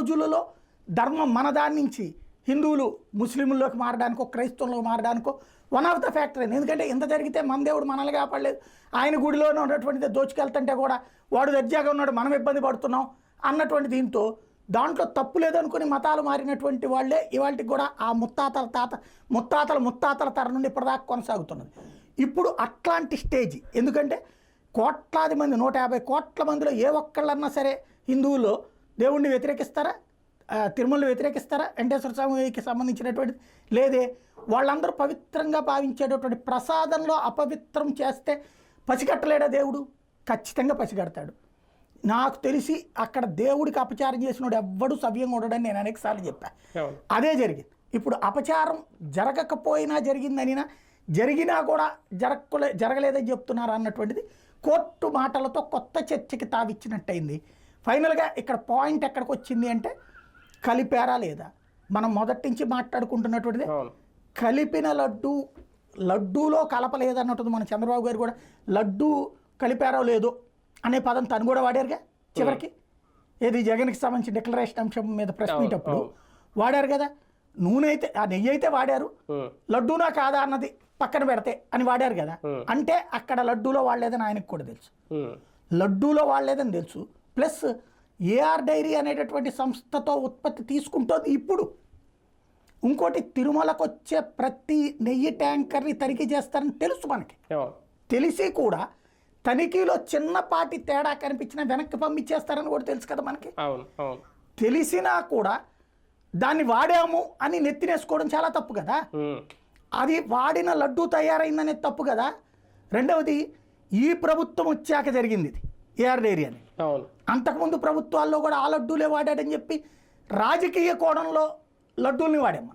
రోజులలో ధర్మం మన దాని నుంచి హిందువులు ముస్లింల్లోకి మారడానికో క్రైస్తవంలో మారడానికో వన్ ఆఫ్ ద ఫ్యాక్టర్. ఎందుకంటే ఇంత జరిగితే మన దేవుడు మనల్ని కాపాడలేదు, ఆయన గుడిలోనే ఉన్నటువంటిది దోచుకెళ్తుంటే కూడా వాడు దర్జాగా ఉన్నాడు, మనం ఇబ్బంది పడుతున్నాం అన్నటువంటి దీంతో దాంట్లో తప్పు లేదనుకుని మతాలు మారినటువంటి వాళ్ళే ఇవాళకి కూడా ఆ ముత్తాతల తరం నుండి ఇప్పటిదాకా కొనసాగుతున్నది. ఇప్పుడు అట్లాంటి స్టేజ్. ఎందుకంటే కోట్లాది మంది 150 కోట్ల మందిలో ఏ ఒక్కళ్ళన్నా సరే హిందువుల్లో దేవుణ్ణి వ్యతిరేకిస్తారా, తిరుమలని వ్యతిరేకిస్తారా, వెంకటేశ్వర స్వామికి సంబంధించినటువంటిది లేదే. వాళ్ళందరూ పవిత్రంగా భావించేటటువంటి ప్రసాదంలో అపవిత్రం చేస్తే పసిగట్టలేడా దేవుడు? ఖచ్చితంగా పసిగడతాడు. నాకు తెలిసి అక్కడ దేవుడికి అపచారం చేసినోడు ఎవ్వడు సవ్యంగా ఉండడని నేను అనేకసార్లు చెప్పాను. అదే జరిగింది. ఇప్పుడు అపచారం జరగకపోయినా జరిగిందనినా జరిగినా కూడా జరగలేదని చెప్తున్నారు అన్నటువంటిది కోర్టు మాటలతో కొత్త చర్చకి తావిచ్చినట్టయింది. ఫైనల్గా ఇక్కడ పాయింట్ ఎక్కడికి వచ్చింది అంటే కలిపారా లేదా. మనం మొదటి నుంచి మాట్లాడుకుంటున్నటువంటిది కలిపిన లడ్డూలో కలపలేదన్నట్టు మన చంద్రబాబు గారు కూడా లడ్డూ కలిపారో లేదో అనే పదం తను కూడా వాడారుగా చివరికి. ఏది జగన్కి సంబంధించి డిక్లరేషన్ అంశం మీద ప్రశ్నించేటప్పుడు వాడారు కదా. నూనె అయితే ఆ నెయ్యి అయితే వాడారు, లడ్డూనా కాదా అన్నది పక్కన పెడితే అని వాడారు కదా. అంటే అక్కడ లడ్డూలో వాడలేదని ఆయనకు కూడా తెలుసు, లడ్డూలో వాడలేదని తెలుసు. ప్లస్ ఏఆర్ డైరీ అనేటటువంటి సంస్థతో ఉత్పత్తి తీసుకుంటోంది ఇప్పుడు. ఇంకోటి తిరుమలకు వచ్చే ప్రతి నెయ్యి ట్యాంకర్ని తనిఖీ చేస్తారని తెలుసు మనకి. తెలిసి కూడా తనిఖీలో చిన్నపాటి తేడా కనిపించినా వెనక్కి పంపించేస్తారని కూడా తెలుసు కదా మనకి. తెలిసినా కూడా దాన్ని వాడాము అని నెత్తినేసుకోవడం చాలా తప్పు కదా. అది వాడిన లడ్డూ తయారైందనేది తప్పు కదా. రెండవది ఈ ప్రభుత్వం వచ్చాక జరిగింది ఇది ఏఆర్ డైరీ అని. అంతకుముందు ప్రభుత్వాల్లో కూడా ఆ లడ్డూలే వాడాడని చెప్పి రాజకీయ కోణంలో లడ్డూల్ని వాడాం మనం.